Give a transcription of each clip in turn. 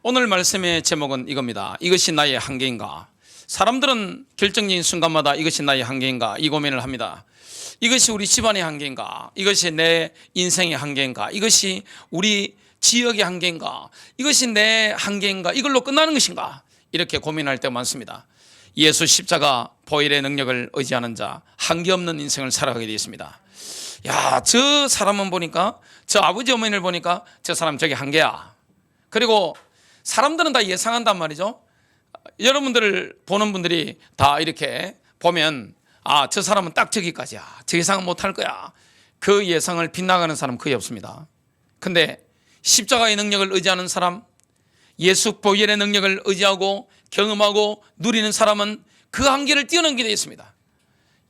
오늘 말씀의 제목은 이겁니다. 이것이 나의 한계인가? 사람들은 결정적인 순간마다 이것이 나의 한계인가? 이 고민을 합니다. 이것이 우리 집안의 한계인가? 이것이 내 인생의 한계인가? 이것이 우리 지역의 한계인가? 이것이 내 한계인가? 이걸로 끝나는 것인가? 이렇게 고민할 때가 많습니다. 예수 십자가 보혈의 능력을 의지하는 자, 한계 없는 인생을 살아가게 되어 있습니다. 야, 저 사람은 보니까, 저 아버지 어머니를 보니까 저 사람 저기 한계야. 그리고 사람들은 다 예상한단 말이죠. 여러분들을 보는 분들이 다 이렇게 보면, 아, 저 사람은 딱 저기까지야. 저 예상은 못할 거야. 그 예상을 빗나가는 사람 거의 없습니다. 근데 십자가의 능력을 의지하는 사람, 예수 보혈의 능력을 의지하고 경험하고 누리는 사람은 그 한계를 뛰어넘게 되어 있습니다.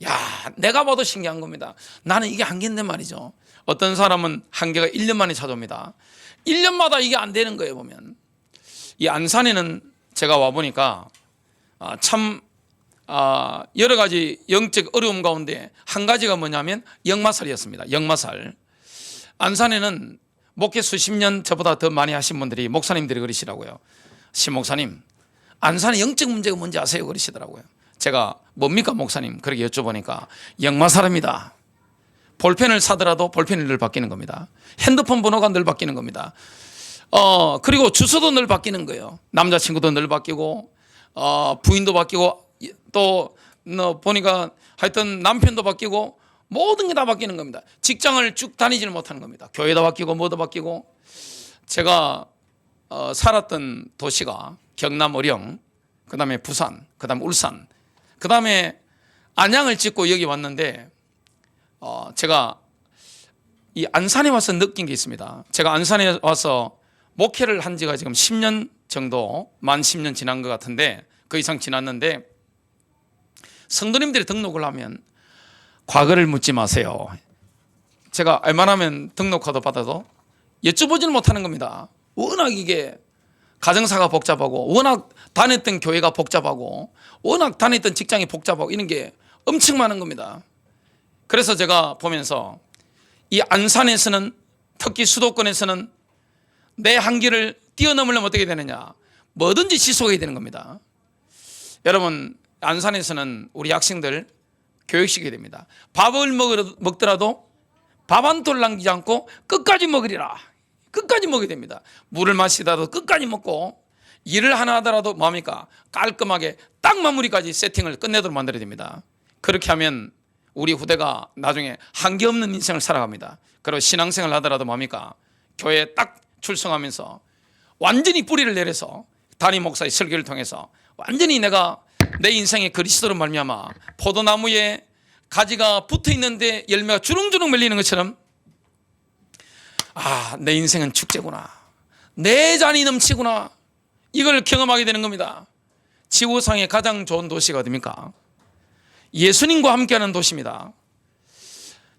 야, 내가 봐도 신기한 겁니다. 나는 이게 한계인데 말이죠. 어떤 사람은 한계가 1년 만에 찾아옵니다. 1년마다 이게 안 되는 거예요. 보면 이 안산에는 제가 와보니까 참 여러 가지 영적 어려움 가운데 한 가지가 뭐냐면 역마살이었습니다. 역마살. 안산에는 목회 수십 년 저보다 더 많이 하신 분들이 목사님들이 그러시더라고요. 신 목사님, 안산의 영적 문제가 뭔지 아세요? 그러시더라고요. 제가 뭡니까 목사님? 그렇게 여쭤보니까 역마살입니다. 볼펜을 사더라도 볼펜이 늘 바뀌는 겁니다. 핸드폰 번호가 늘 바뀌는 겁니다. 그리고 주소도 늘 바뀌는 거예요. 남자친구도 늘 바뀌고, 부인도 바뀌고, 또 보니까 하여튼 남편도 바뀌고, 모든 게 다 바뀌는 겁니다. 직장을 쭉 다니지를 못하는 겁니다. 교회도 바뀌고 뭐도 바뀌고. 제가 살았던 도시가 경남 어령, 그 다음에 부산, 그 다음에 울산, 그 다음에 안양을 찍고 여기 왔는데, 제가 이 안산에 와서 느낀 게 있습니다. 제가 안산에 와서 목회를 한 지가 지금 10년 정도, 만 10년 지난 것 같은데, 그 이상 지났는데, 성도님들이 등록을 하면 과거를 묻지 마세요. 제가 웬만하면 등록카드 받아도 여쭤보지는 못하는 겁니다. 워낙 이게 가정사가 복잡하고, 워낙 다녔던 교회가 복잡하고, 워낙 다녔던 직장이 복잡하고, 이런 게 엄청 많은 겁니다. 그래서 제가 보면서 이 안산에서는, 특히 수도권에서는 내 한계를 뛰어넘으려면 어떻게 되느냐, 뭐든지 지속해야 되는 겁니다. 여러분, 안산에서는 우리 학생들 교육시켜야 됩니다. 밥을 먹더라도 밥 한 톨 남기지 않고 끝까지 먹으리라. 끝까지 먹어야 됩니다. 물을 마시더라도 끝까지 먹고, 일을 하나 하더라도 뭡니까? 깔끔하게 딱 마무리까지 세팅을 끝내도록 만들어야 됩니다. 그렇게 하면 우리 후대가 나중에 한계 없는 인생을 살아갑니다. 그리고 신앙생활을 하더라도 뭡니까? 교회에 딱 출석하면서 완전히 뿌리를 내려서 담임 목사의 설교를 통해서 완전히 내가 내 인생의 그리스도로 말미암아 포도나무에 가지가 붙어 있는데 열매가 주렁주렁 밀리는 것처럼, 아, 내 인생은 축제구나, 내 잔이 넘치구나, 이걸 경험하게 되는 겁니다. 지구상의 가장 좋은 도시가 어디입니까? 예수님과 함께하는 도시입니다.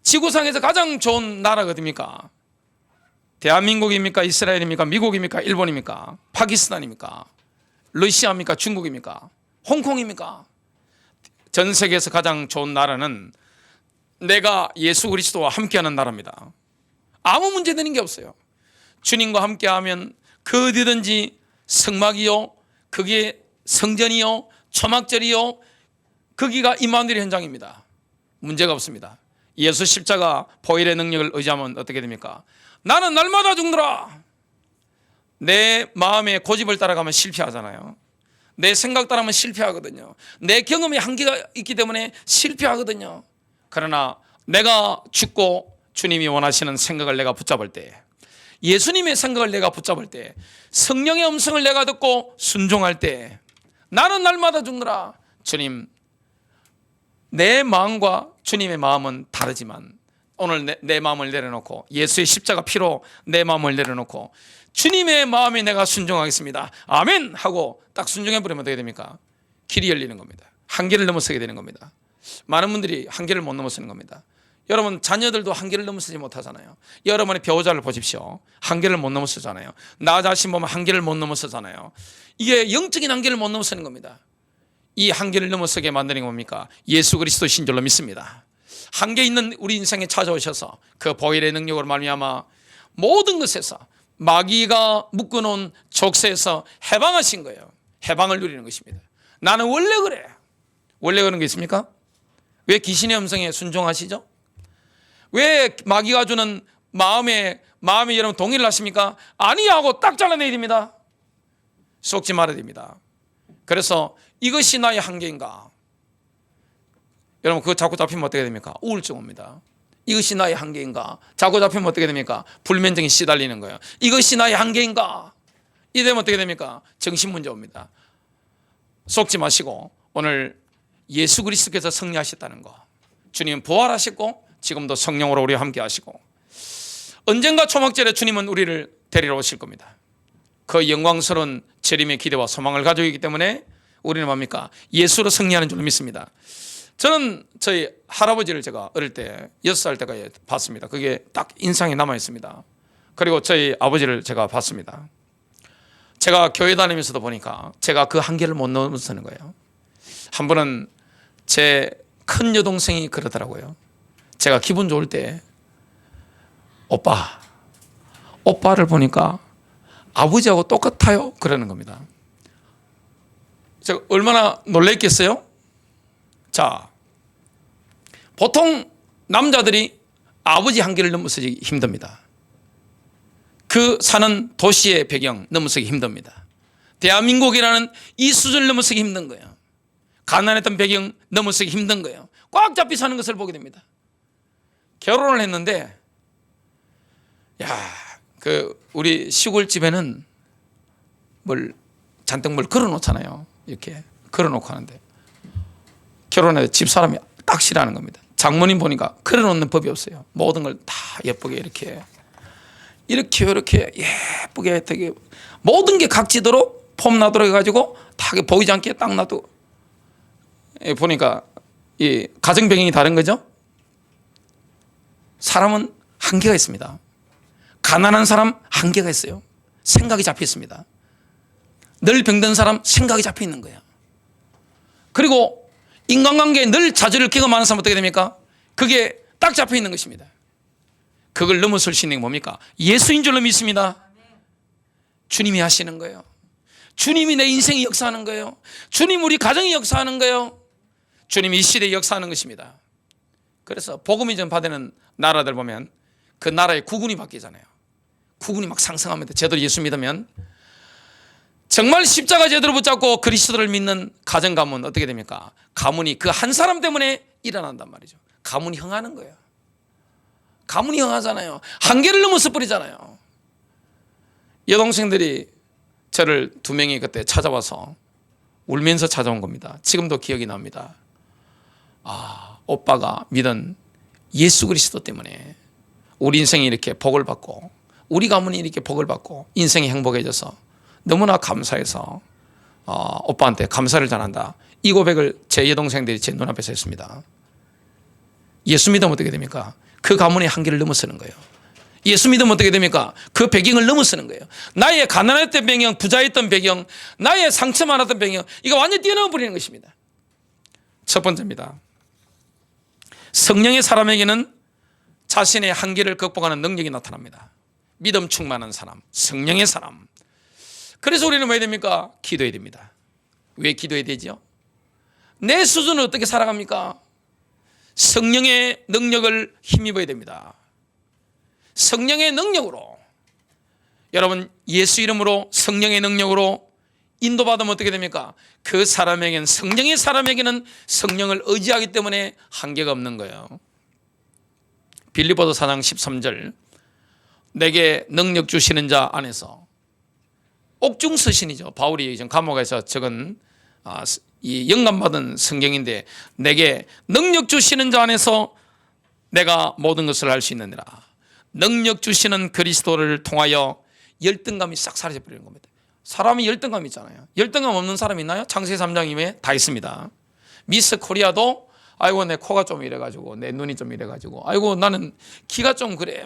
지구상에서 가장 좋은 나라가 어디입니까? 대한민국입니까? 이스라엘입니까? 미국입니까? 일본입니까? 파키스탄입니까? 러시아입니까? 중국입니까? 홍콩입니까? 전 세계에서 가장 좋은 나라는 내가 예수 그리스도와 함께하는 나라입니다. 아무 문제되는 게 없어요. 주님과 함께하면 그 어디든지 성막이요, 그게 성전이요, 초막절이요, 거기가 임마누엘 현장입니다. 문제가 없습니다. 예수 십자가 보혈의 능력을 의지하면 어떻게 됩니까? 나는 날마다 죽노라. 내 마음의 고집을 따라가면 실패하잖아요. 내 생각 따라가면 실패하거든요. 내 경험에 한계가 있기 때문에 실패하거든요. 그러나 내가 죽고 주님이 원하시는 생각을 내가 붙잡을 때, 예수님의 생각을 내가 붙잡을 때, 성령의 음성을 내가 듣고 순종할 때, 나는 날마다 죽노라. 주님, 내 마음과 주님의 마음은 다르지만 오늘 내 마음을 내려놓고, 예수의 십자가 피로 내 마음을 내려놓고 주님의 마음에 내가 순종하겠습니다, 아멘 하고 딱 순종해버리면 어떻게 됩니까? 길이 열리는 겁니다. 한계를 넘어서게 되는 겁니다. 많은 분들이 한계를 못 넘어서는 겁니다. 여러분 자녀들도 한계를 넘어서지 못하잖아요. 여러분의 배우자를 보십시오. 한계를 못 넘어서잖아요. 나 자신 보면 한계를 못 넘어서잖아요. 이게 영적인 한계를 못 넘어서는 겁니다. 이 한계를 넘어서게 만드는 게 뭡니까? 예수 그리스도신 줄로 믿습니다. 한계 있는 우리 인생에 찾아오셔서 그 보혈의 능력으로 말미암아 모든 것에서, 마귀가 묶어놓은 족쇄에서 해방하신 거예요. 해방을 누리는 것입니다. 나는 원래 그래. 원래 그런 게 있습니까? 왜 귀신의 음성에 순종하시죠? 왜 마귀가 주는 마음에 여러분 동의를 하십니까? 아니야 하고 딱 잘라내야 됩니다. 속지 말아야 됩니다. 그래서 이것이 나의 한계인가? 여러분 그거 자꾸 잡히면 어떻게 됩니까? 우울증 옵니다. 이것이 나의 한계인가? 자꾸 잡히면 어떻게 됩니까? 불면증이 시달리는 거예요. 이것이 나의 한계인가? 이 되면 어떻게 됩니까? 정신문제 옵니다. 속지 마시고 오늘 예수 그리스도께서 승리하셨다는 거, 주님은 부활하셨고 지금도 성령으로 우리와 함께 하시고 언젠가 초막절에 주님은 우리를 데리러 오실 겁니다. 그 영광스러운 재림의 기대와 소망을 가지고 있기 때문에 우리는 뭡니까? 예수로 승리하는 줄 믿습니다. 저는 저희 할아버지를 제가 어릴 때 6살 때까지 봤습니다. 그게 딱 인상이 남아 있습니다. 그리고 저희 아버지를 제가 봤습니다. 제가 교회 다니면서도 보니까 제가 그 한계를 못 넘어서는 거예요. 한 번은 제 큰 여동생이 그러더라고요. 제가 기분 좋을 때 오빠를 보니까 아버지하고 똑같아요 그러는 겁니다. 제가 얼마나 놀랬겠어요? 자, 보통 남자들이 아버지 한계를 넘어서기 힘듭니다. 그 사는 도시의 배경 넘어서기 힘듭니다. 대한민국이라는 이 수준을 넘어서기 힘든 거예요. 가난했던 배경 넘어서기 힘든 거예요. 꽉 잡히 사는 것을 보게 됩니다. 결혼을 했는데 우리 시골집에는 잔뜩 걸어 놓잖아요. 이렇게 걸어 놓고 하는데 결혼해 집사람이 딱 싫어하는 겁니다. 장모님 보니까 걸어 놓는 법이 없어요. 모든 걸 다 예쁘게 이렇게 예쁘게 되게 모든 게 각지도록 폼나도록 해가지고 다 보이지 않게 딱 놔두고 보니까 이 가정 배경이 다른 거죠. 사람은 한계가 있습니다. 가난한 사람 한계가 있어요. 생각이 잡혀 있습니다. 늘 병든 사람 생각이 잡혀 있는 거예요. 그리고 인간관계에 늘 좌절을 경험하는 사람 어떻게 됩니까? 그게 딱 잡혀 있는 것입니다. 그걸 넘어설 수 있는 게 뭡니까? 예수인 줄로 믿습니다. 주님이 하시는 거예요. 주님이 내 인생이 역사하는 거예요. 주님 우리 가정이 역사하는 거예요. 주님이 이 시대에 역사하는 것입니다. 그래서 복음이 전파되는 나라들 보면 그 나라의 국운이 바뀌잖아요. 국운이 막 상승합니다. 제대로 예수 믿으면 정말 십자가 제대로 붙잡고 그리스도를 믿는 가정 가문 어떻게 됩니까? 가문이 그 한 사람 때문에 일어난단 말이죠. 가문이 흥하는 거예요. 가문이 흥하잖아요. 한계를 넘어서 버리잖아요. 여동생들이 저를 2명이 그때 찾아와서 울면서 찾아온 겁니다. 지금도 기억이 납니다. 오빠가 믿은 예수 그리스도 때문에 우리 인생이 이렇게 복을 받고 우리 가문이 이렇게 복을 받고 인생이 행복해져서 너무나 감사해서 오빠한테 감사를 전한다. 이 고백을 제 여동생들이 제 눈앞에서 했습니다. 예수 믿으면 어떻게 됩니까? 그 가문의 한계를 넘어서는 거예요. 예수 믿으면 어떻게 됩니까? 그 배경을 넘어서는 거예요. 나의 가난했던 배경, 부자였던 배경, 나의 상처 많았던 배경, 이거 완전히 뛰어넘어 버리는 것입니다. 첫 번째입니다. 성령의 사람에게는 자신의 한계를 극복하는 능력이 나타납니다. 믿음 충만한 사람, 성령의 사람. 그래서 우리는 뭐 해야 됩니까? 기도해야 됩니다. 왜 기도해야 되죠? 내 수준을 어떻게 살아갑니까? 성령의 능력을 힘입어야 됩니다. 성령의 능력으로, 여러분 예수 이름으로 성령의 능력으로 인도받으면 어떻게 됩니까? 그 사람에게는, 성령의 사람에게는 성령을 의지하기 때문에 한계가 없는 거예요. 빌립보서 4장 13절, 내게 능력 주시는 자 안에서, 옥중서신이죠. 바울이 지금 감옥에서 적은 이 영감받은 성경인데, 내게 능력 주시는 자 안에서 내가 모든 것을 할 수 있느니라. 능력 주시는 그리스도를 통하여 열등감이 싹 사라져 버리는 겁니다. 사람이 열등감 있잖아요. 열등감 없는 사람 있나요? 창세기 3장 이후에 다 있습니다. 미스 코리아도 아이고 내 코가 좀 이래가지고, 내 눈이 좀 이래가지고, 아이고 나는 키가 좀 그래,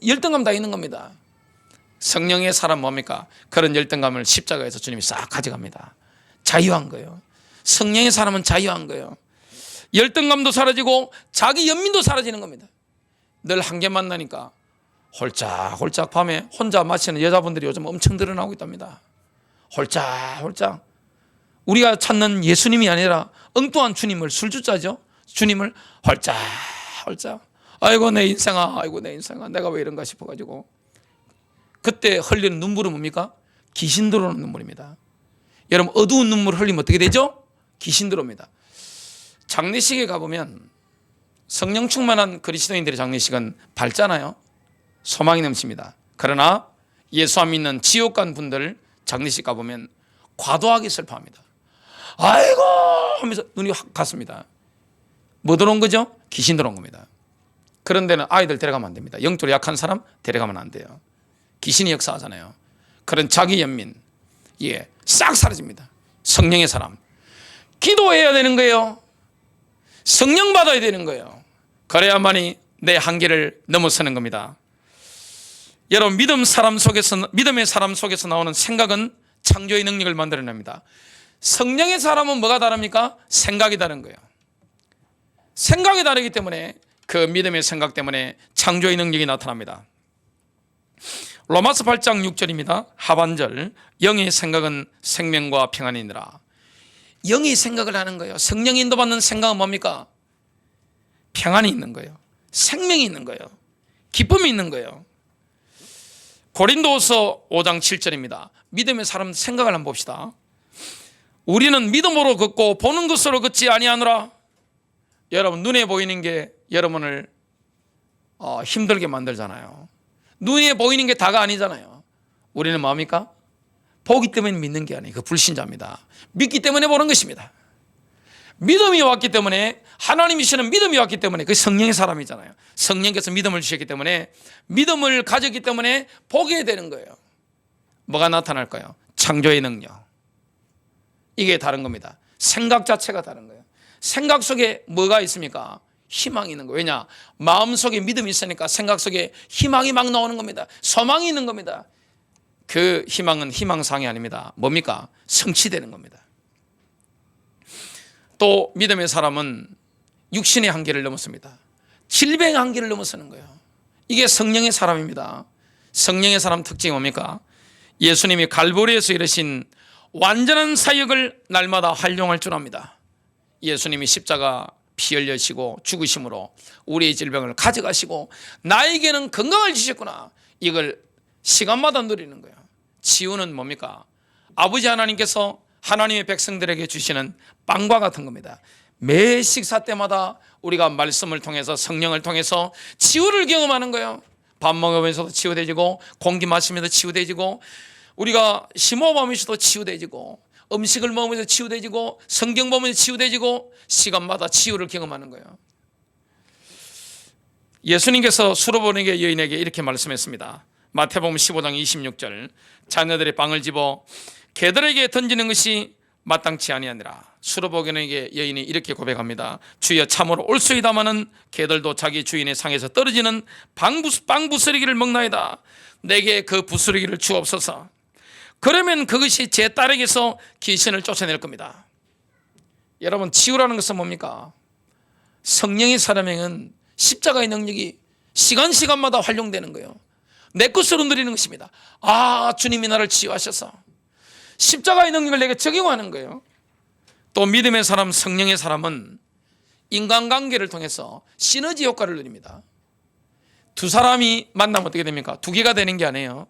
열등감 다 있는 겁니다. 성령의 사람 뭡니까? 그런 열등감을 십자가에서 주님이 싹 가져갑니다. 자유한 거예요. 성령의 사람은 자유한 거예요. 열등감도 사라지고 자기 연민도 사라지는 겁니다. 늘 한계 만나니까 홀짝홀짝 밤에 혼자 마시는 여자분들이 요즘 엄청 늘어나고 있답니다. 홀짝홀짝. 우리가 찾는 예수님이 아니라 엉뚱한 주님을 술주자죠. 주님을 홀짝홀짝. 아이고 내 인생아, 아이고 내 인생아, 내가 왜 이런가 싶어가지고 그때 흘리는 눈물은 뭡니까? 귀신 들어오는 눈물입니다. 여러분, 어두운 눈물 흘리면 어떻게 되죠? 귀신 들어옵니다. 장례식에 가보면 성령 충만한 그리스도인들의 장례식은 밝잖아요. 소망이 넘칩니다. 그러나 예수 안 믿는 지옥 간 분들 장례식 가보면 과도하게 슬퍼합니다. 아이고 하면서 눈이 확 갔습니다. 뭐 들어온 거죠? 귀신 들어온 겁니다. 그런 데는 아이들 데려가면 안 됩니다. 영적으로 약한 사람 데려가면 안 돼요. 귀신이 역사하잖아요. 그런 자기 연민, 예, 싹 사라집니다. 성령의 사람. 기도해야 되는 거예요. 성령 받아야 되는 거예요. 그래야만이 내 한계를 넘어서는 겁니다. 여러분, 믿음의 사람 속에서 나오는 생각은 창조의 능력을 만들어냅니다. 성령의 사람은 뭐가 다릅니까? 생각이 다른 거예요. 생각이 다르기 때문에 그 믿음의 생각 때문에 창조의 능력이 나타납니다. 로마서 8장 6절입니다. 하반절. 영의 생각은 생명과 평안이니라. 영의 생각을 하는 거예요. 성령 인도받는 생각은 뭡니까? 평안이 있는 거예요. 생명이 있는 거예요. 기쁨이 있는 거예요. 고린도서 5장 7절입니다. 믿음의 사람 생각을 한번 봅시다. 우리는 믿음으로 걷고 보는 것으로 걷지 아니하노라. 여러분, 눈에 보이는 게 여러분을 힘들게 만들잖아요. 눈에 보이는 게 다가 아니잖아요. 우리는 뭡니까? 보기 때문에 믿는 게 아니에요. 그 불신자입니다. 믿기 때문에 보는 것입니다. 믿음이 왔기 때문에, 하나님이 주시는 믿음이 왔기 때문에, 그 성령의 사람이잖아요. 성령께서 믿음을 주셨기 때문에, 믿음을 가졌기 때문에 보게 되는 거예요. 뭐가 나타날까요? 창조의 능력. 이게 다른 겁니다. 생각 자체가 다른 거예요. 생각 속에 뭐가 있습니까? 희망이 있는 거예요. 왜냐? 마음속에 믿음이 있으니까 생각 속에 희망이 막 나오는 겁니다. 소망이 있는 겁니다. 그 희망은 희망상이 아닙니다. 뭡니까? 성취되는 겁니다. 또 믿음의 사람은 육신의 한계를 넘었습니다. 질병의 한계를 넘어서는 거예요. 이게 성령의 사람입니다. 성령의 사람 특징이 뭡니까? 예수님이 갈보리에서 이르신 완전한 사역을 날마다 활용할 줄 압니다. 예수님이 십자가 피 흘리시고 죽으심으로 우리의 질병을 가져가시고 나에게는 건강을 주셨구나. 이걸 시간마다 누리는 거예요. 치유는 뭡니까? 아버지 하나님께서 하나님의 백성들에게 주시는 빵과 같은 겁니다. 매 식사 때마다 우리가 말씀을 통해서, 성령을 통해서 치유를 경험하는 거예요. 밥 먹으면서도 치유되지고, 공기 마시면서 치유되지고, 우리가 심호흡하면서도 치유되지고, 음식을 먹으면서 치유되지고, 성경 보면서 치유되지고, 시간마다 치유를 경험하는 거예요. 예수님께서 수로보내게 여인에게 이렇게 말씀했습니다. 마태복음 15장 26절. 자녀들의 빵을 집어 개들에게 던지는 것이 마땅치 아니하니라. 수로보내게 여인이 이렇게 고백합니다. 주여, 참으로 옳소이다마는 개들도 자기 주인의 상에서 떨어지는 빵 부스러기를 먹나이다. 내게 그 부스러기를 주옵소서. 그러면 그것이 제 딸에게서 귀신을 쫓아낼 겁니다. 여러분, 치유라는 것은 뭡니까? 성령의 사람에게는 십자가의 능력이 시간마다 활용되는 거예요. 내 것으로 누리는 것입니다. 아, 주님이 나를 치유하셔서 십자가의 능력을 내게 적용하는 거예요. 또 믿음의 사람, 성령의 사람은 인간관계를 통해서 시너지 효과를 누립니다. 두 사람이 만나면 어떻게 됩니까? 두 개가 되는 게 아니에요.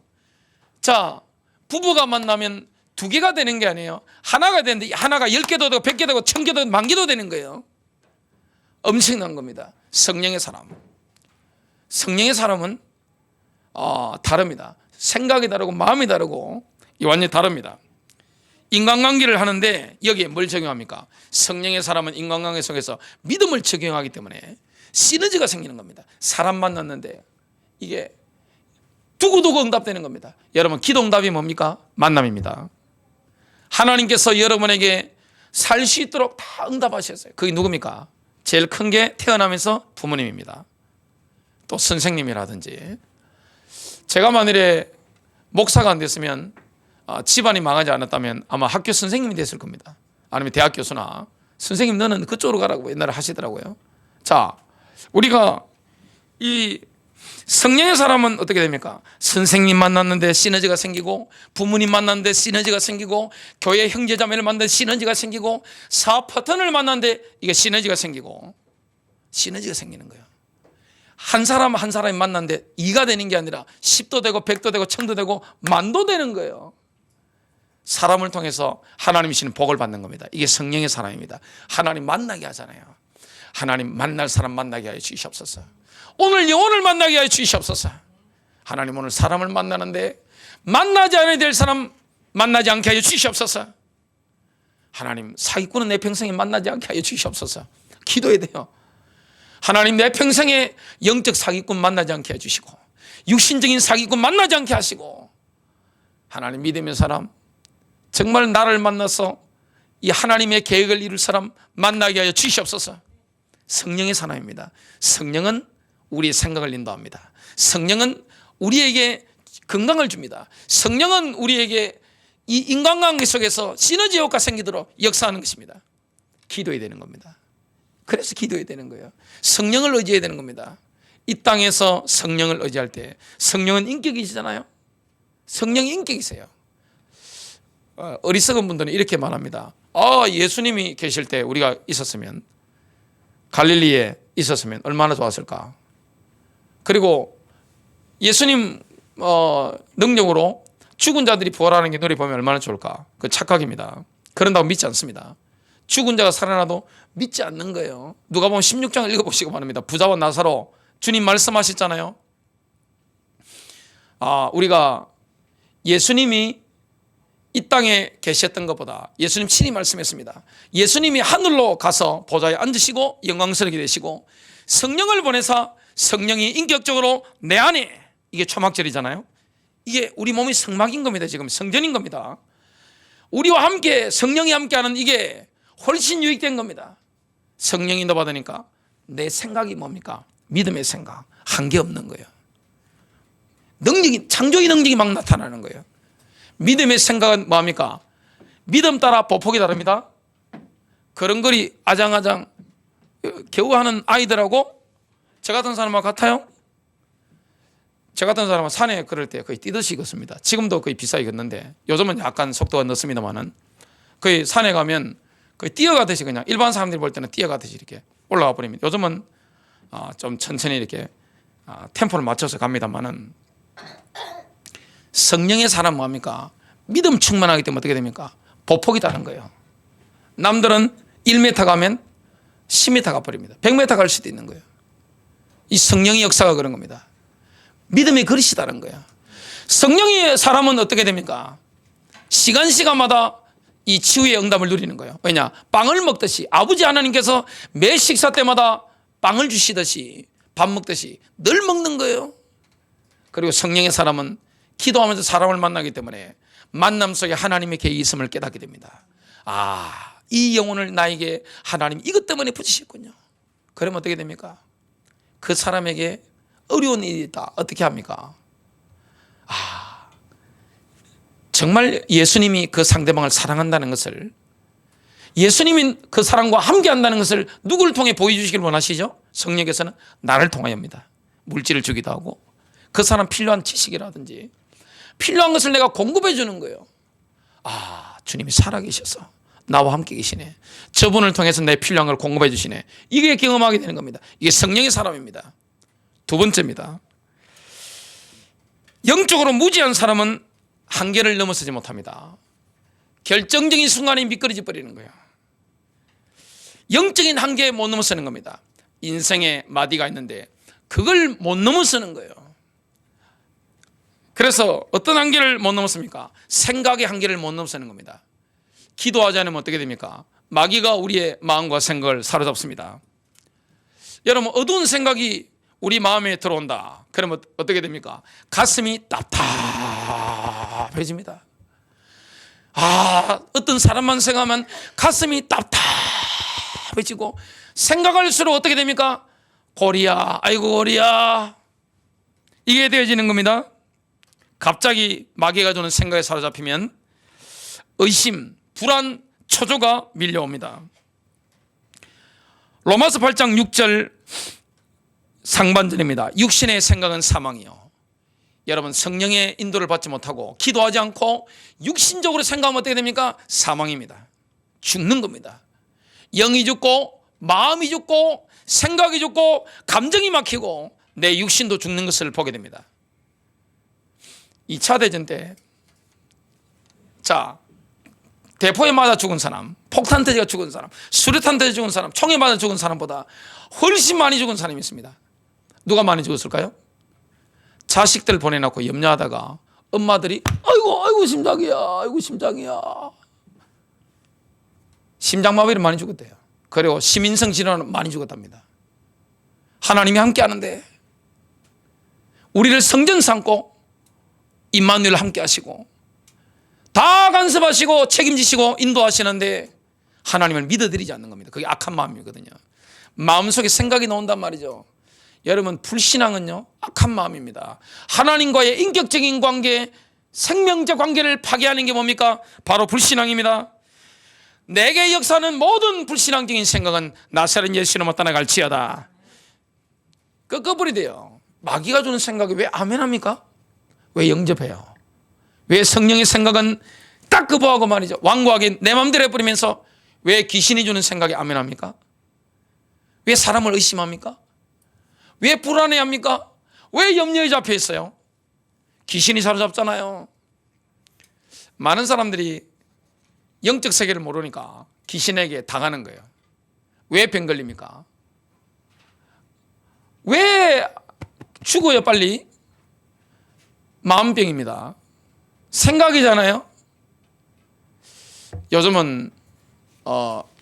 자, 부부가 만나면 두 개가 되는 게 아니에요. 하나가 되는데 하나가 10개도 되고 100개 되고 1000개도 되고 10,000개도 되는 거예요. 엄청난 겁니다. 성령의 사람. 성령의 사람은 다릅니다. 생각이 다르고 마음이 다르고 완전히 다릅니다. 인간관계를 하는데 여기에 뭘 적용합니까? 성령의 사람은 인간관계 속에서 믿음을 적용하기 때문에 시너지가 생기는 겁니다. 사람 만났는데 이게 두고두고 응답되는 겁니다. 여러분, 기도 응답이 뭡니까? 만남입니다. 하나님께서 여러분에게 살 수 있도록 다 응답하셨어요. 그게 누굽니까? 제일 큰 게 태어나면서 부모님입니다. 또 선생님이라든지. 제가 만일에 목사가 안 됐으면, 집안이 망하지 않았다면 아마 학교 선생님이 됐을 겁니다. 아니면 대학 교수나. 선생님, 너는 그쪽으로 가라고 옛날에 하시더라고요. 자, 우리가 이 성령의 사람은 어떻게 됩니까? 선생님 만났는데 시너지가 생기고, 부모님 만났는데 시너지가 생기고, 교회 형제자매를 만났는데 시너지가 생기고, 사업 파트너를 만났는데 이게 시너지가 생기고, 시너지가 생기는 거예요. 한 사람 한 사람이 만났는데 2가 되는 게 아니라 10도 되고 100도 되고 1000도 되고 만도 되는 거예요. 사람을 통해서 하나님이 주시는 복을 받는 겁니다. 이게 성령의 사람입니다. 하나님 만나게 하잖아요. 하나님 만날 사람 만나게 하여 주시옵소서. 오늘 영혼을 만나게 하여 주시옵소서. 하나님 오늘 사람을 만나는데 만나지 않아야 될 사람 만나지 않게 하여 주시옵소서. 하나님 사기꾼은 내 평생에 만나지 않게 하여 주시옵소서. 기도해야 돼요. 하나님 내 평생에 영적 사기꾼 만나지 않게 해주시고, 육신적인 사기꾼 만나지 않게 하시고, 하나님 믿음의 사람, 정말 나를 만나서 이 하나님의 계획을 이룰 사람 만나게 하여 주시옵소서. 성령의 사람입니다. 성령은 우리의 생각을 인도합니다. 성령은 우리에게 건강을 줍니다. 성령은 우리에게 이 인간관계 속에서 시너지 효과가 생기도록 역사하는 것입니다. 기도해야 되는 겁니다. 그래서 기도해야 되는 거예요. 성령을 의지해야 되는 겁니다. 이 땅에서 성령을 의지할 때, 성령은 인격이시잖아요. 성령이 인격이세요. 어리석은 분들은 이렇게 말합니다. 예수님이 계실 때 우리가 있었으면, 갈릴리에 있었으면 얼마나 좋았을까. 그리고 예수님 능력으로 죽은 자들이 부활하는 게 노래 보면 얼마나 좋을까. 그 착각입니다. 그런다고 믿지 않습니다. 죽은 자가 살아나도 믿지 않는 거예요. 누가 보면 16장을 읽어보시기 바랍니다. 부자와 나사로, 주님 말씀하셨잖아요. 우리가 예수님이 이 땅에 계셨던 것보다 예수님 친히 말씀했습니다. 예수님이 하늘로 가서 보좌에 앉으시고 영광스럽게 되시고, 성령을 보내사 성령이 인격적으로 내 안에, 이게 초막절이잖아요. 이게 우리 몸이 성막인 겁니다. 지금 성전인 겁니다. 우리와 함께 성령이 함께하는 이게 훨씬 유익된 겁니다. 성령이 인도받으니까 내 생각이 뭡니까? 믿음의 생각, 한계 없는 거예요. 능력이, 창조의 능력이 막 나타나는 거예요. 믿음의 생각은 뭡니까? 믿음 따라 보폭이 다릅니다. 걸음걸이 아장아장 겨우 하는 아이들하고 저 같은 사람하고 같아요? 저 같은 사람은 산에 걸을 때 거의 뛰듯이 걷습니다. 지금도 거의 비싸게 걷는데, 요즘은 약간 속도가 늦습니다만은 거의 산에 가면 거의 뛰어가듯이, 그냥 일반 사람들이 볼 때는 뛰어가듯이 이렇게 올라가 버립니다. 요즘은 좀 천천히 이렇게 템포를 맞춰서 갑니다만은, 성령의 사람은 뭡니까? 믿음 충만하기 때문에 어떻게 됩니까? 보폭이 다른 거예요. 남들은 1m 가면 10m 가버립니다. 100m 갈 수도 있는 거예요. 이 성령의 역사가 그런 겁니다. 믿음의 그릇이 다른 거예요. 성령의 사람은 어떻게 됩니까? 시간마다 이 치유의 응답을 누리는 거예요. 왜냐? 빵을 먹듯이 아버지 하나님께서 매 식사 때마다 빵을 주시듯이, 밥 먹듯이 늘 먹는 거예요. 그리고 성령의 사람은 기도하면서 사람을 만나기 때문에 만남 속에 하나님의 계획이 있음을 깨닫게 됩니다. 이 영혼을 나에게 하나님 이것 때문에 붙이셨군요. 그러면 어떻게 됩니까? 그 사람에게 어려운 일이 있다. 어떻게 합니까? 정말 예수님이 그 상대방을 사랑한다는 것을, 예수님이 그 사람과 함께 한다는 것을 누구를 통해 보여주시길 원하시죠? 성령께서는 나를 통하여입니다. 물질을 주기도 하고, 그 사람 필요한 지식이라든지 필요한 것을 내가 공급해 주는 거예요. 주님이 살아계셔서 나와 함께 계시네. 저분을 통해서 내 필요한 걸 공급해 주시네. 이게 경험하게 되는 겁니다. 이게 성령의 사람입니다. 두 번째입니다. 영적으로 무지한 사람은 한계를 넘어서지 못합니다. 결정적인 순간에 미끄러져 버리는 거예요. 영적인 한계에 못 넘어서는 겁니다. 인생에 마디가 있는데 그걸 못 넘어서는 거예요. 그래서 어떤 한계를 못 넘었습니까? 생각의 한계를 못 넘어서는 겁니다. 기도하지 않으면 어떻게 됩니까? 마귀가 우리의 마음과 생각을 사로잡습니다. 여러분, 어두운 생각이 우리 마음에 들어온다. 그러면 어떻게 됩니까? 가슴이 답답해집니다. 어떤 사람만 생각하면 가슴이 답답해지고, 생각할수록 어떻게 됩니까? 고리야, 아이고 고리야, 이게 되어지는 겁니다. 갑자기 마귀가 주는 생각에 사로잡히면 의심, 불안, 초조가 밀려옵니다. 로마서 8장 6절 상반절입니다. 육신의 생각은 사망이요. 여러분, 성령의 인도를 받지 못하고 기도하지 않고 육신적으로 생각하면 어떻게 됩니까? 사망입니다. 죽는 겁니다. 영이 죽고 마음이 죽고 생각이 죽고 감정이 막히고 내 육신도 죽는 것을 보게 됩니다. 2차 대전 때 대포에 맞아 죽은 사람, 폭탄 터져 죽은 사람, 수류탄 터져 죽은 사람, 총에 맞아 죽은 사람보다 훨씬 많이 죽은 사람이 있습니다. 누가 많이 죽었을까요? 자식들 보내놓고 염려하다가 엄마들이 아이고 심장이야, 아이고 심장이야. 심장마비로 많이 죽었대요. 그리고 심인성 질환은 많이 죽었답니다. 하나님이 함께 하는데 우리를 성전 삼고 임마누엘 함께 하시고 다 간섭하시고 책임지시고 인도하시는데 하나님을 믿어드리지 않는 겁니다. 그게 악한 마음이거든요. 마음속에 생각이 나온단 말이죠. 여러분, 불신앙은요 악한 마음입니다. 하나님과의 인격적인 관계, 생명적 관계를 파괴하는 게 뭡니까? 바로 불신앙입니다. 내게 역사는 모든 불신앙적인 생각은 나사렛 예수님을 떠나갈지어다. 끄꺼버리 돼요. 마귀가 주는 생각이 왜 아멘합니까? 왜 영접해요? 왜 성령의 생각은 딱 거부하고 말이죠, 완고하게 내 마음대로 해버리면서 왜 귀신이 주는 생각이 아멘합니까? 왜 사람을 의심합니까? 왜 불안해합니까? 왜 염려에 잡혀 있어요? 귀신이 사로잡잖아요. 많은 사람들이 영적 세계를 모르니까 귀신에게 당하는 거예요. 왜 병 걸립니까? 왜 죽어요 빨리? 마음병입니다. 생각이잖아요. 요즘은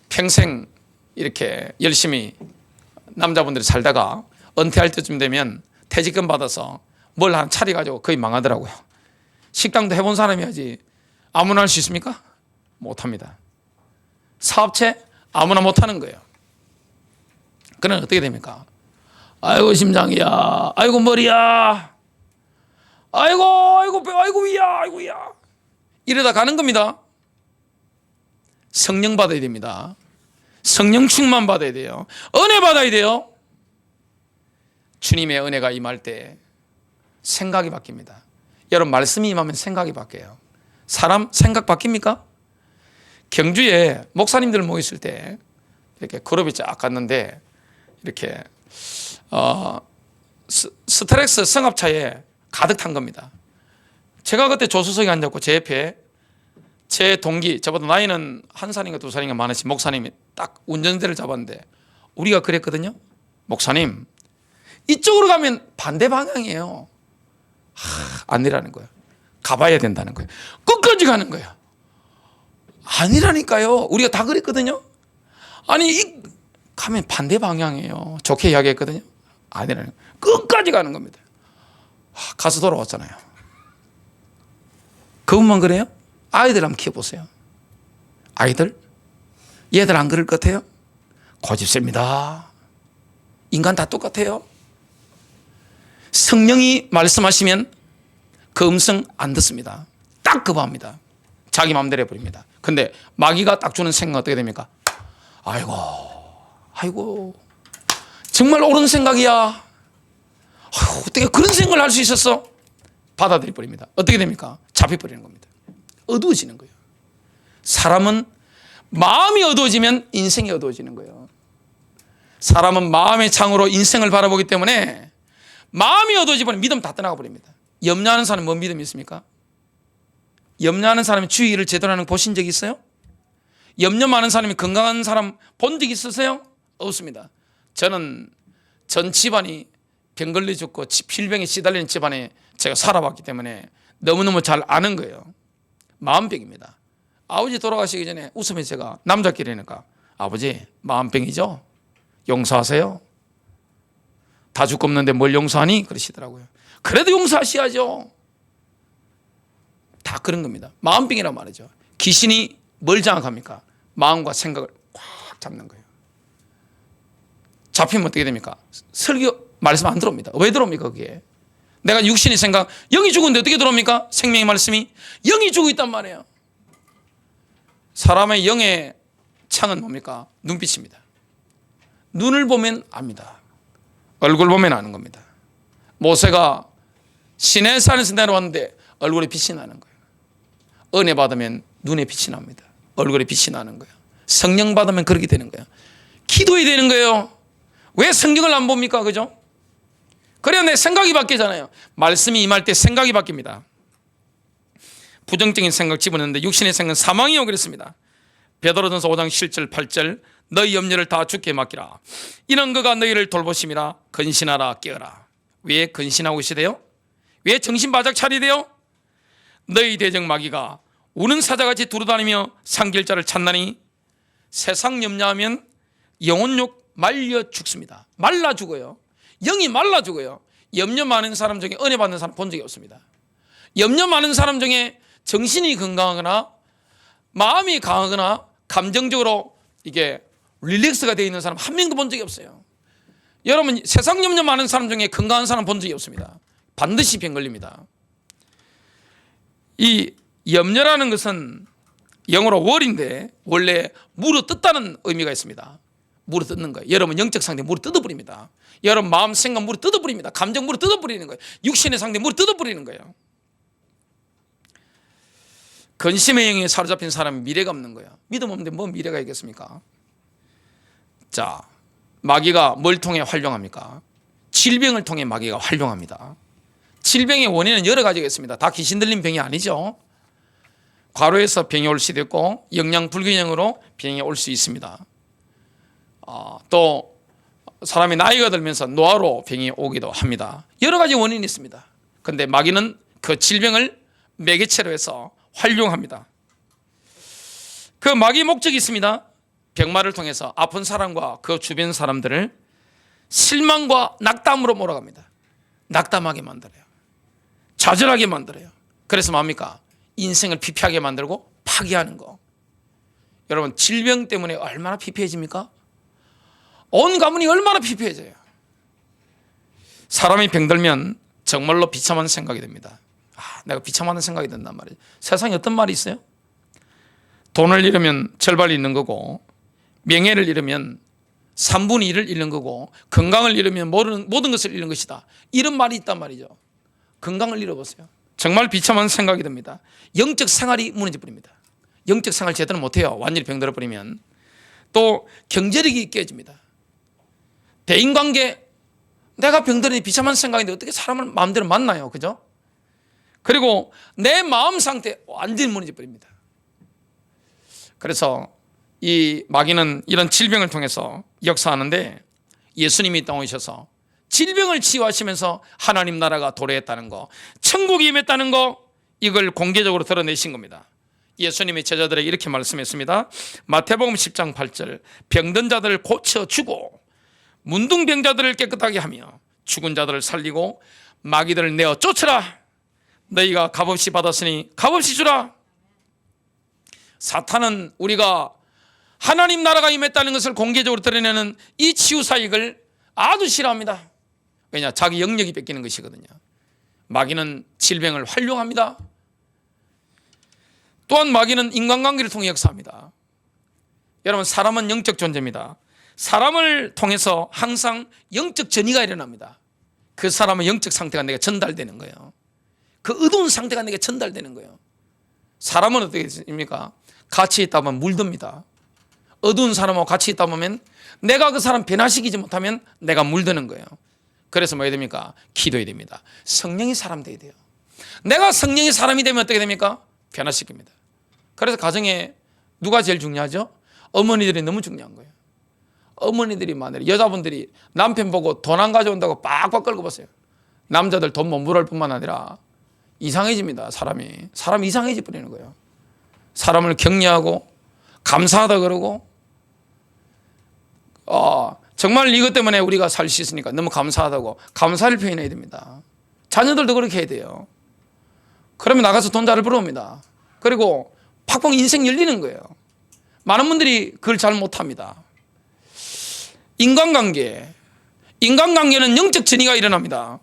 평생 이렇게 열심히 남자분들이 살다가 은퇴할 때쯤 되면 퇴직금 받아서 뭘 하나 차려가지고 거의 망하더라고요. 식당도 해본 사람이 하지 아무나 할 수 있습니까? 못합니다. 사업체 아무나 못하는 거예요. 그러면 어떻게 됩니까? 아이고 심장이야, 아이고 머리야, 아이고 배, 아이고 위야, 아이고 위야. 이러다 가는 겁니다. 성령 받아야 됩니다. 성령 충만 받아야 돼요. 은혜 받아야 돼요. 주님의 은혜가 임할 때 생각이 바뀝니다. 여러분, 말씀이 임하면 생각이 바뀌어요. 사람 생각 바뀝니까? 경주에 목사님들 모였을 때 이렇게 그룹이 쫙 갔는데 이렇게 스트렉스 승합차에 가득 탄 겁니다. 제가 그때 조수석에 앉았고 제 옆에 제 동기, 저보다 나이는 1살인가 2살인가 많으신 목사님이 딱 운전대를 잡았는데 우리가 그랬거든요. 목사님, 이쪽으로 가면 반대 방향이에요. 아니라는 거예요. 가봐야 된다는 거예요. 끝까지 가는 거예요. 아니라니까요. 우리가 다 그랬거든요. 아니 가면 반대 방향이에요. 좋게 이야기했거든요. 아니라는 거예요. 끝까지 가는 겁니다. 가서 돌아왔잖아요. 그것만 그래요? 아이들 한번 키워보세요. 아이들? 얘들 안 그럴 것 같아요? 고집셉니다. 인간 다 똑같아요. 성령이 말씀하시면 그 음성 안 듣습니다. 딱 거부합니다. 자기 마음대로 해버립니다. 근데 마귀가 딱 주는 생각 어떻게 됩니까? 아이고 정말 옳은 생각이야. 아이고, 어떻게 그런 생각을 할 수 있었어? 받아들여 버립니다. 어떻게 됩니까? 잡혀버리는 겁니다. 어두워지는 거예요. 사람은 마음이 어두워지면 인생이 어두워지는 거예요. 사람은 마음의 창으로 인생을 바라보기 때문에 마음이 어두워지면 믿음 다 떠나가 버립니다. 염려하는 사람은 뭔 믿음이 있습니까? 염려하는 사람이 주의 일을 제대로 하는 거 보신 적 있어요? 염려 많은 사람이 건강한 사람 본 적 있으세요? 없습니다. 저는 전 집안이 병 걸려 죽고 필병에 시달리는 집안에 제가 살아봤기 때문에 너무너무 잘 아는 거예요. 마음병입니다. 아버지 돌아가시기 전에 웃으면서 제가 남자끼리니까 아버지 마음병이죠? 용서하세요. 다 죽고 없는데 뭘 용서하니? 그러시더라고요. 그래도 용서하셔야죠. 다 그런 겁니다. 마음병이란 말이죠. 귀신이 뭘 장악합니까? 마음과 생각을 꽉 잡는 거예요. 잡히면 어떻게 됩니까? 설교 말씀 안 들어옵니다. 왜 들어옵니까? 그게 내가 육신이 생각, 영이 죽은데 어떻게 들어옵니까? 생명의 말씀이 영이 죽어 있단 말이에요. 사람의 영의 창은 뭡니까? 눈빛입니다. 눈을 보면 압니다. 얼굴 보면 아는 겁니다. 모세가 시내산에서 내려왔는데 얼굴에 빛이 나는 거예요. 은혜 받으면 눈에 빛이 납니다. 얼굴에 빛이 나는 거예요. 성령 받으면 그렇게 되는 거예요. 기도해야 되는 거예요. 왜 성경을 안 봅니까? 그죠? 그래야 내 생각이 바뀌잖아요. 말씀이 임할 때 생각이 바뀝니다. 부정적인 생각 집어넣는데 육신의 생각은 사망이요 그랬습니다. 베드로전서 5장 7절 8절 너희 염려를 다 주께 맡기라. 이는 그가 너희를 돌보심이라. 근신하라 깨어라. 왜 근신하고 있으세요? 왜 정신 바짝 차리세요? 너희 대적 마귀가 우는 사자같이 두루다니며 상길 자를 찾나니 세상 염려하면 영혼욕 말려 죽습니다. 말라 죽어요. 영이 말라 죽어요. 염려 많은 사람 중에 은혜 받는 사람 본 적이 없습니다. 염려 많은 사람 중에 정신이 건강하거나 마음이 강하거나 감정적으로 이게 릴렉스가 되어 있는 사람 한 명도 본 적이 없어요. 여러분 세상 염려 많은 사람 중에 건강한 사람 본 적이 없습니다. 반드시 병 걸립니다. 이 염려라는 것은 영어로 월인데 원래 물어 뜯다는 의미가 있습니다. 물어 뜯는 거예요. 여러분 영적 상태 물어 뜯어버립니다. 여러분 마음 생각 물어 뜯어버립니다. 감정 물어 뜯어버리는 거예요. 육신의 상태 물어 뜯어버리는 거예요. 근심의 영에 사로잡힌 사람은 미래가 없는 거예요. 믿음 없는데 뭐 미래가 있겠습니까? 자, 마귀가 뭘 통해 활용합니까? 질병을 통해 마귀가 활용합니다. 질병의 원인은 여러 가지가 있습니다. 다 귀신 들린 병이 아니죠. 과로해서 병이 올 수도 있고 영양 불균형으로 병이 올 수 있습니다. 또 사람이 나이가 들면서 노화로 병이 오기도 합니다. 여러 가지 원인이 있습니다. 그런데 마귀는 그 질병을 매개체로 해서 활용합니다. 그 마귀 목적이 있습니다. 병마를 통해서 아픈 사람과 그 주변 사람들을 실망과 낙담으로 몰아갑니다. 낙담하게 만들어요. 좌절하게 만들어요. 그래서 뭡니까? 인생을 피폐하게 만들고 파괴하는 거. 여러분 질병 때문에 얼마나 피폐해집니까? 온 가문이 얼마나 피폐해져요. 사람이 병들면 정말로 비참한 생각이 듭니다. 내가 비참하다는 생각이 든단 말이에요. 세상에 어떤 말이 있어요? 돈을 잃으면 절반을 잃는 거고 명예를 잃으면 3분의 1을 잃는 거고 건강을 잃으면 모든 것을 잃는 것이다. 이런 말이 있단 말이죠. 건강을 잃어보세요. 정말 비참한 생각이 듭니다. 영적 생활이 무너져 버립니다. 영적 생활 제대로 못해요. 완전히 병들어 버리면. 또 경제력이 깨집니다. 대인관계, 내가 병들으니 비참한 생각인데 어떻게 사람을 마음대로 만나요? 그죠? 그리고 내 마음 상태 완전히 무너져 버립니다. 그래서 이 마귀는 이런 질병을 통해서 역사하는데 예수님이 땅에 오셔서 질병을 치유하시면서 하나님 나라가 도래했다는 거, 천국이 임했다는 거, 이걸 공개적으로 드러내신 겁니다. 예수님이 제자들에게 이렇게 말씀했습니다. 마태복음 10장 8절 병든 자들을 고쳐주고 문둥병자들을 깨끗하게 하며 죽은 자들을 살리고 마귀들을 내어 쫓으라. 너희가 값없이 받았으니 값없이 주라. 사탄은 우리가 하나님 나라가 임했다는 것을 공개적으로 드러내는 이 치유 사역을 아주 싫어합니다. 왜냐? 자기 영역이 뺏기는 것이거든요. 마귀는 질병을 활용합니다. 또한 마귀는 인간관계를 통해 역사합니다. 여러분 사람은 영적 존재입니다. 사람을 통해서 항상 영적 전이가 일어납니다. 그 사람의 영적 상태가 내게 전달되는 거예요. 그 어두운 상태가 내게 전달되는 거예요. 사람은 어떻게 됩니까? 같이 있다 보면 물듭니다. 어두운 사람하고 같이 있다 보면 내가 그 사람 변화시키지 못하면 내가 물드는 거예요. 그래서 뭐 해야 됩니까? 기도해야 됩니다. 성령이 사람 되어야 돼요. 내가 성령이 사람이 되면 어떻게 됩니까? 변화시킵니다. 그래서 가정에 누가 제일 중요하죠? 어머니들이 너무 중요한 거예요. 어머니들이 많아요. 여자분들이 남편 보고 돈 안 가져온다고 빡빡 끌고 보세요. 남자들 돈 못 물을 뿐만 아니라 이상해집니다. 사람이 이상해져 버리는 거예요. 사람을 격려하고 감사하다 그러고 정말 이것 때문에 우리가 살 수 있으니까 너무 감사하다고 감사를 표현해야 됩니다. 자녀들도 그렇게 해야 돼요. 그러면 나가서 돈 잘 벌어옵니다. 그리고 팍팍 인생 열리는 거예요. 많은 분들이 그걸 잘 못합니다. 인간관계는 영적 전이가 일어납니다.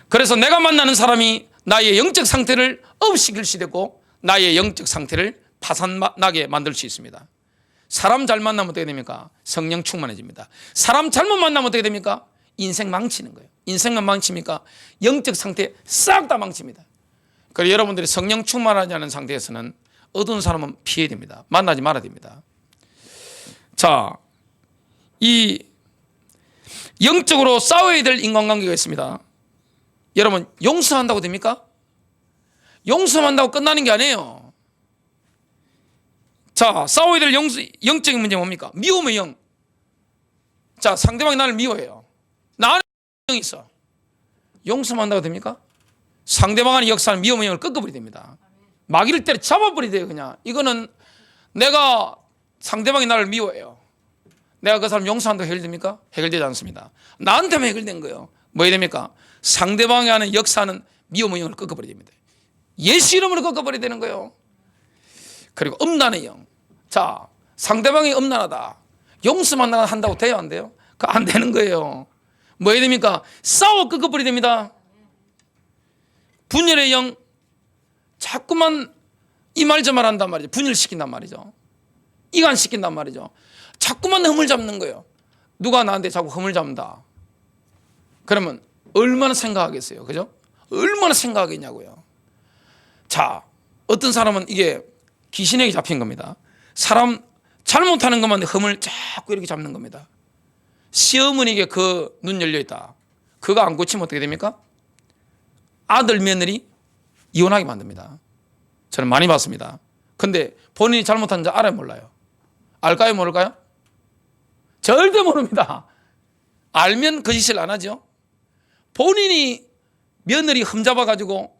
그래서 내가 만나는 사람이 나의 영적 상태를 업시킬 수 있고 나의 영적 상태를 파산나게 만들 수 있습니다. 사람 잘 만나면 어떻게 됩니까? 성령 충만해집니다. 사람 잘못 만나면 어떻게 됩니까? 인생 망치는 거예요. 인생만 망칩니까? 영적 상태 싹 다 망칩니다. 그리고 여러분들이 성령 충만하지 않은 상태에서는 어두운 사람은 피해야 됩니다. 만나지 말아야 됩니다. 자, 이 영적으로 싸워야 될 인간관계가 있습니다. 여러분, 용서한다고 됩니까? 용서한다고 끝나는 게 아니에요. 자, 싸워야 될 영적인 문제가 뭡니까? 미움의 영. 자, 상대방이 나를 미워해요. 나 안에 영이 있어. 용서한다고 됩니까? 상대방 안에 역사하는 미움의 영을 꺾어버려야 됩니다. 마귀를 때려 잡아버려야 돼요. 그냥 이거는 내가 상대방이 나를 미워해요. 내가 그 사람 용서한다고 해결됩니까? 해결되지 않습니다. 나한테만 해결된 거예요. 뭐 해야 됩니까? 상대방이 안에 역사하는 미움의 영을 꺾어버려야 됩니다. 예수 이름으로 꺾어버려야 되는 거예요. 그리고 음란의 영. 자, 상대방이 음란하다. 용서만 한다고 돼요? 안 돼요? 그거 안 되는 거예요. 뭐 해야 됩니까? 싸워 꺾어버려야 됩니다. 분열의 영. 자꾸만 이 말 저 말 한단 말이죠. 분열시킨단 말이죠. 이간시킨단 말이죠. 자꾸만 흠을 잡는 거예요. 누가 나한테 자꾸 흠을 잡는다. 그러면 얼마나 생각하겠어요. 그죠? 얼마나 생각하겠냐고요. 자, 어떤 사람은 이게 귀신에게 잡힌 겁니다. 사람 잘못하는 것만 흠을 자꾸 이렇게 잡는 겁니다. 시어머니에게 그 눈 열려있다. 그거 안 고치면 어떻게 됩니까? 아들 며느리 이혼하게 만듭니다. 저는 많이 봤습니다. 근데 본인이 잘못한 줄 알아요, 몰라요? 알까요, 모를까요? 절대 모릅니다. 알면 거짓을 안 하죠. 본인이 며느리 흠잡아가지고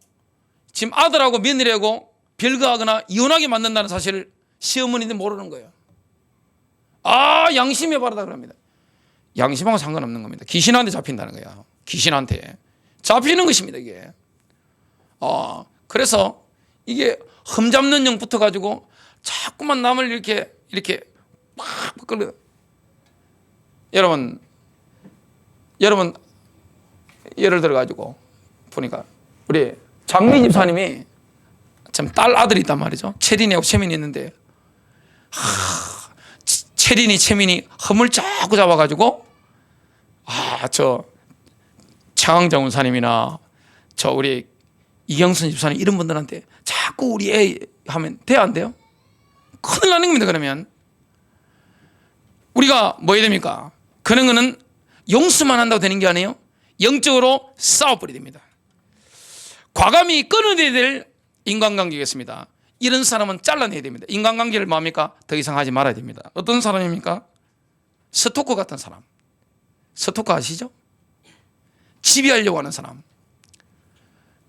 지금 아들하고 며느리하고 별거하거나 이혼하게 만든다는 사실을 시어머니는 모르는 거예요. 아, 양심에 바르다 그럽니다. 양심하고 상관없는 겁니다. 귀신한테 잡힌다는 거예요. 귀신한테 잡히는 것입니다, 이게. 그래서 이게 흠잡는 영 붙어가지고 자꾸만 남을 이렇게 막 끌려. 여러분 예를 들어가지고 보니까 우리 장미 집사님이 참 딸 아들이 있단 말이죠. 채린이하고 채민이 있는데 채린이 채민이 흠을 자꾸 잡아가지고 저 창왕정 원사님이나 저 우리 이경순 집사님 이런 분들한테 자꾸 우리 애 하면 돼요, 안 돼요? 큰일 나는 겁니다. 그러면 우리가 뭐 해야 됩니까? 그런 거는 용서만 한다고 되는 게 아니에요. 영적으로 싸워버려야 됩니다. 과감히 끊어내야 될 인간관계겠습니다. 이런 사람은 잘라내야 됩니다. 인간관계를 뭡니까? 더 이상 하지 말아야 됩니다. 어떤 사람입니까? 스토커 같은 사람. 스토커 아시죠? 지배하려고 하는 사람.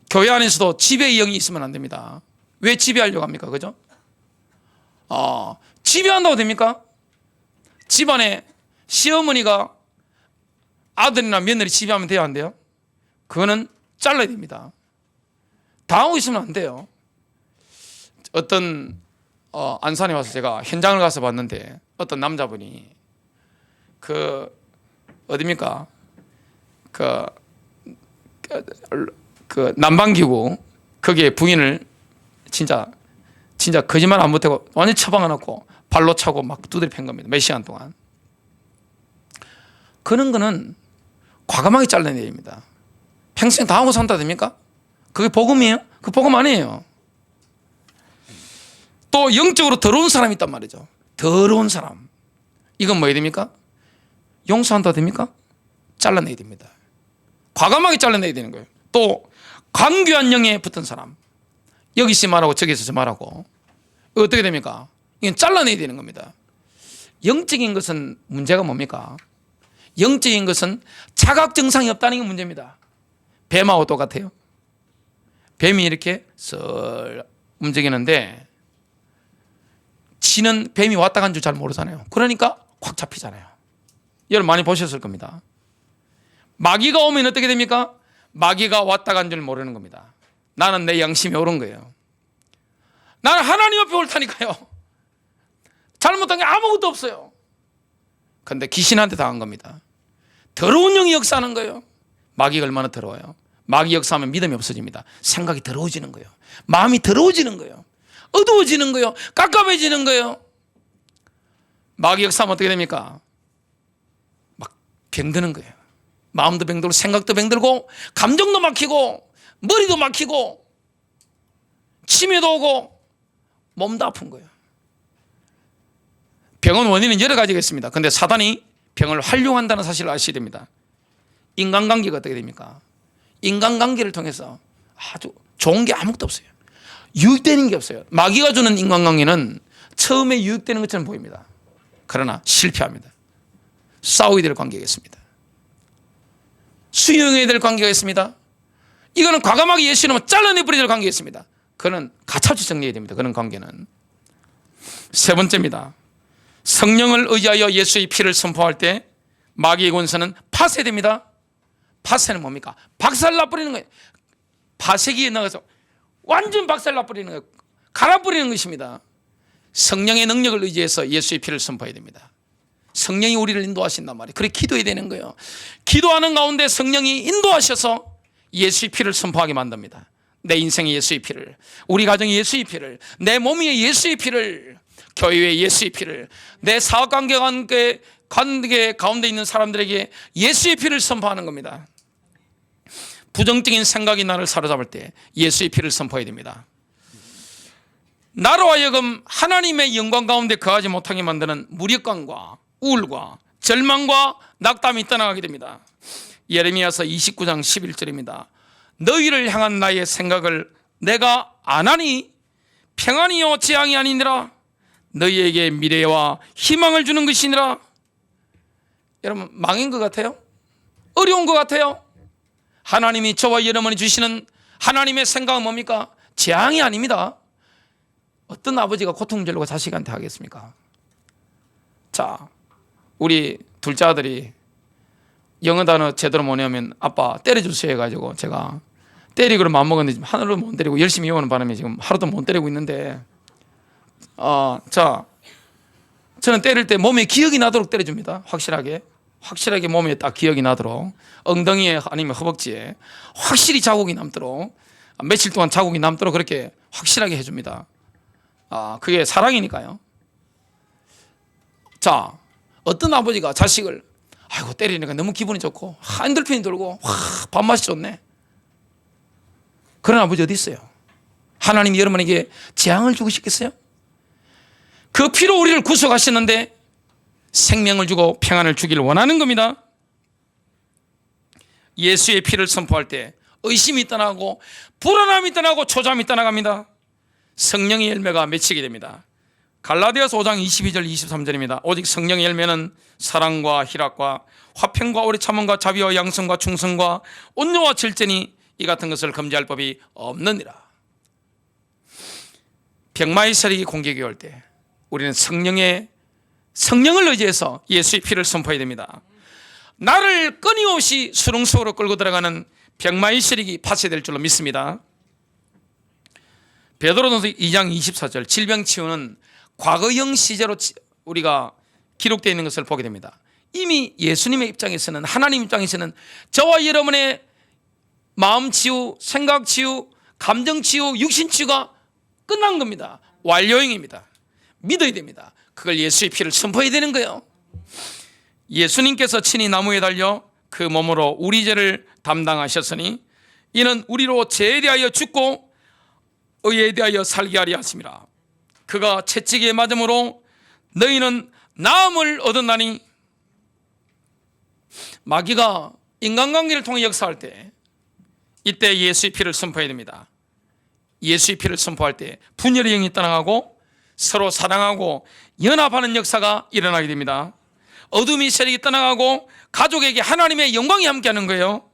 교회 안에서도 지배의 영이 있으면 안 됩니다. 왜 지배하려고 합니까? 그죠? 지배한다고 됩니까? 집안에 시어머니가 아들이나 며느리 지배하면 돼요, 안 돼요? 그거는 잘라야 됩니다. 당하고 있으면 안 돼요. 어떤 안산에 와서 제가 현장을 가서 봤는데 어떤 남자분이 어디입니까? 그 난방기구 거기에 부인을 진짜 거짓말 안 못하고 완전히 처방해놓고 발로 차고 막 두드려 팬 겁니다. 몇 시간 동안. 그런 거는 과감하게 잘라내야 됩니다. 평생 당하고 산다 됩니까? 그게 복음이에요? 그 복음 아니에요. 또 영적으로 더러운 사람이 있단 말이죠. 더러운 사람. 이건 뭐 해야 됩니까? 용서한다 됩니까? 잘라내야 됩니다. 과감하게 잘라내야 되는 거예요. 또 강교한 영에 붙은 사람. 여기 있으면 말하고 저기 있어서 말하고. 어떻게 됩니까? 이건 잘라내야 되는 겁니다. 영적인 것은 문제가 뭡니까? 영적인 것은 자각 정상이 없다는 게 문제입니다. 뱀하고 똑같아요. 뱀이 이렇게 썰 움직이는데 지는 뱀이 왔다 간 줄 잘 모르잖아요. 그러니까 확 잡히잖아요. 여러분 많이 보셨을 겁니다. 마귀가 오면 어떻게 됩니까? 마귀가 왔다 간 줄 모르는 겁니다. 나는 내 양심이 옳은 거예요. 나는 하나님 앞에 옳다니까요. 잘못한 게 아무것도 없어요. 그런데 귀신한테 당한 겁니다. 더러운 영이 역사하는 거예요. 마귀가 얼마나 더러워요. 마귀 역사하면 믿음이 없어집니다. 생각이 더러워지는 거예요. 마음이 더러워지는 거예요. 어두워지는 거예요. 깝깝해지는 거예요. 마귀 역사하면 어떻게 됩니까? 막 병드는 거예요. 마음도 병들고 생각도 병들고 감정도 막히고 머리도 막히고 치매도 오고 몸도 아픈 거예요. 병은 원인은 여러 가지가 있습니다. 그런데 사단이 병을 활용한다는 사실을 아셔야 됩니다. 인간관계가 어떻게 됩니까? 인간관계를 통해서 아주 좋은 게 아무것도 없어요. 유익되는 게 없어요. 마귀가 주는 인간관계는 처음에 유익되는 것처럼 보입니다. 그러나 실패합니다. 싸워야 될 관계가 있습니다. 수용해야 될 관계가 있습니다. 이거는 과감하게 예수님은 잘라내버려야 될 관계가 있습니다. 그는 가차없이 정리해야 됩니다. 그런 관계는. 세 번째입니다. 성령을 의지하여 예수의 피를 선포할 때 마귀의 권세는 파쇄됩니다. 파쇄는 뭡니까? 박살나버리는 거예요. 파쇄기에 나가서 완전 박살나버리는 거예요. 갈아버리는 것입니다. 성령의 능력을 의지해서 예수의 피를 선포해야 됩니다. 성령이 우리를 인도하신단 말이에요. 그래 기도해야 되는 거예요. 기도하는 가운데 성령이 인도하셔서 예수의 피를 선포하게 만듭니다. 내 인생의 예수의 피를, 우리 가정의 예수의 피를, 내 몸의 예수의 피를, 교회의 예수의 피를, 내 사업관계 가운데 있는 사람들에게 예수의 피를 선포하는 겁니다. 부정적인 생각이 나를 사로잡을 때 예수의 피를 선포해야 됩니다. 나로 하여금 하나님의 영광 가운데 거하지 못하게 만드는 무력감과 우울과 절망과 낙담이 떠나가게 됩니다. 예레미야서 29장 11절입니다. 너희를 향한 나의 생각을 내가 안 하니 평안이요 재앙이 아니니라. 너희에게 미래와 희망을 주는 것이니라. 여러분, 망인 것 같아요? 어려운 것 같아요? 하나님이 저와 여러분이 주시는 하나님의 생각은 뭡니까? 재앙이 아닙니다. 어떤 아버지가 고통절고 자식한테 하겠습니까? 자, 우리 둘째 아들이 영어 단어 제대로 못 외우면 아빠 때려주세요 해가지고 제가 때리기로 마음먹었는데 지금 하나도 못 때리고 열심히 외우는 바람에 지금 하루도 못 때리고 있는데, 자, 저는 때릴 때 몸에 기억이 나도록 때려줍니다. 확실하게 몸에 딱 기억이 나도록, 엉덩이에 아니면 허벅지에 확실히 자국이 남도록, 며칠 동안 자국이 남도록 그렇게 확실하게 해줍니다. 그게 사랑이니까요. 자, 어떤 아버지가 자식을 아이고 때리니까 너무 기분이 좋고 엔돌핀이 돌고 밥맛이 좋네. 그런 아버지 어디 있어요? 하나님이 여러분에게 재앙을 주고 싶겠어요? 그 피로 우리를 구속하셨는데 생명을 주고 평안을 주기를 원하는 겁니다. 예수의 피를 선포할 때 의심이 떠나고 불안함이 떠나고 초조함이 떠나갑니다. 성령의 열매가 맺히게 됩니다. 갈라디아서 5장 22절 23절입니다. 오직 성령의 열매는 사랑과 희락과 화평과 오래 참음과 자비와 양성과 충성과 온유와 절제니 이 같은 것을 금지할 법이 없느니라. 병마의 세력이 공격이 올 때 우리는 성령을 의지해서 예수의 피를 선포해야 됩니다. 나를 끊임없이 수렁 속으로 끌고 들어가는 병마의 세력이 파쇄될 줄로 믿습니다. 베드로전서 2장 24절 질병 치유는 과거형 시제로 우리가 기록되어 있는 것을 보게 됩니다. 이미 예수님의 입장에서는, 하나님 입장에서는 저와 여러분의 마음 치유, 생각 치유, 감정 치유, 육신 치유가 끝난 겁니다. 완료형입니다. 믿어야 됩니다. 그걸 예수의 피를 선포해야 되는 거예요. 예수님께서 친히 나무에 달려 그 몸으로 우리 죄를 담당하셨으니 이는 우리로 죄에 대하여 죽고 의에 대하여 살게 하려 하심이라. 그가 채찍에 맞음으로 너희는 나음을 얻었나니. 마귀가 인간관계를 통해 역사할 때 이때 예수의 피를 선포해야 됩니다. 예수의 피를 선포할 때 분열의 영이 떠나가고 서로 사랑하고 연합하는 역사가 일어나게 됩니다. 어둠의 세력이 떠나가고 가족에게 하나님의 영광이 함께하는 거예요.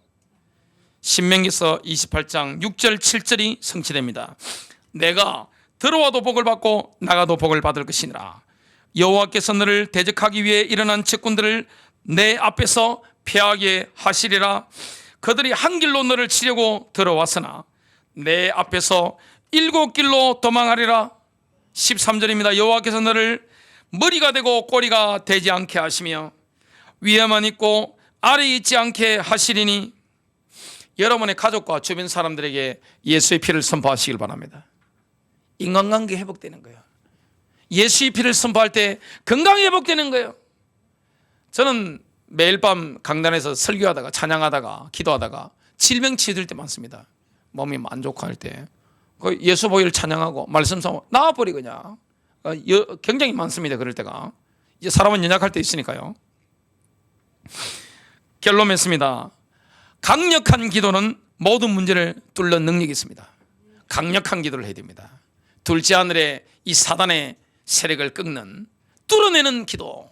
신명기서 28장 6절 7절이 성취됩니다. 내가 들어와도 복을 받고 나가도 복을 받을 것이니라. 여호와께서 너를 대적하기 위해 일어난 적군들을 내 앞에서 패하게 하시리라. 그들이 한 길로 너를 치려고 들어왔으나 내 앞에서 7길로 도망하리라. 13절입니다. 여호와께서 너를 머리가 되고 꼬리가 되지 않게 하시며 위에만 있고 아래에 있지 않게 하시리니. 여러분의 가족과 주변 사람들에게 예수의 피를 선포하시길 바랍니다. 인간관계 회복되는 거예요. 예수의 피를 선포할 때 건강이 회복되는 거예요. 저는 매일 밤 강단에서 설교하다가 찬양하다가 기도하다가 질병 치유될 때 많습니다. 몸이 안 좋고 할 때 예수 보혈 찬양하고 말씀 선포 나와버리 그냥 굉장히 많습니다. 그럴 때가 이제 사람은 연약할 때 있으니까요. 결론 맺습니다. 강력한 기도는 모든 문제를 뚫는 능력이 있습니다. 강력한 기도를 해야 됩니다. 둘째 하늘에 이 사단의 세력을 꺾는 뚫어내는 기도.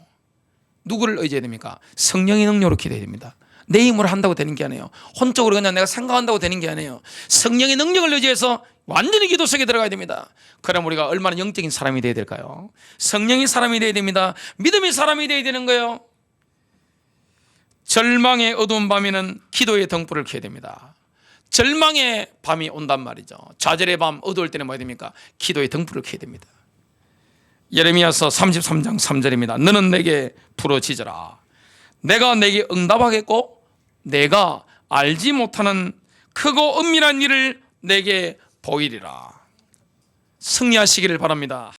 누구를 의지해야 됩니까? 성령의 능력으로 기도해야 됩니다. 내 힘으로 한다고 되는 게 아니에요. 혼적으로 그냥 내가 생각한다고 되는 게 아니에요. 성령의 능력을 의지해서 완전히 기도 속에 들어가야 됩니다. 그럼 우리가 얼마나 영적인 사람이 되어야 될까요? 성령의 사람이 되어야 됩니다. 믿음의 사람이 되어야 되는 거예요. 절망의 어두운 밤에는 기도의 등불을 켜야 됩니다. 절망의 밤이 온단 말이죠. 좌절의 밤 어두울 때는 뭐 해야 됩니까? 기도의 등불을 켜야 됩니다. 예레미야서 33장 3절입니다. 너는 내게 부르짖어라. 내가 내게 응답하겠고 내가 알지 못하는 크고 은밀한 일을 내게 보이리라. 승리하시기를 바랍니다.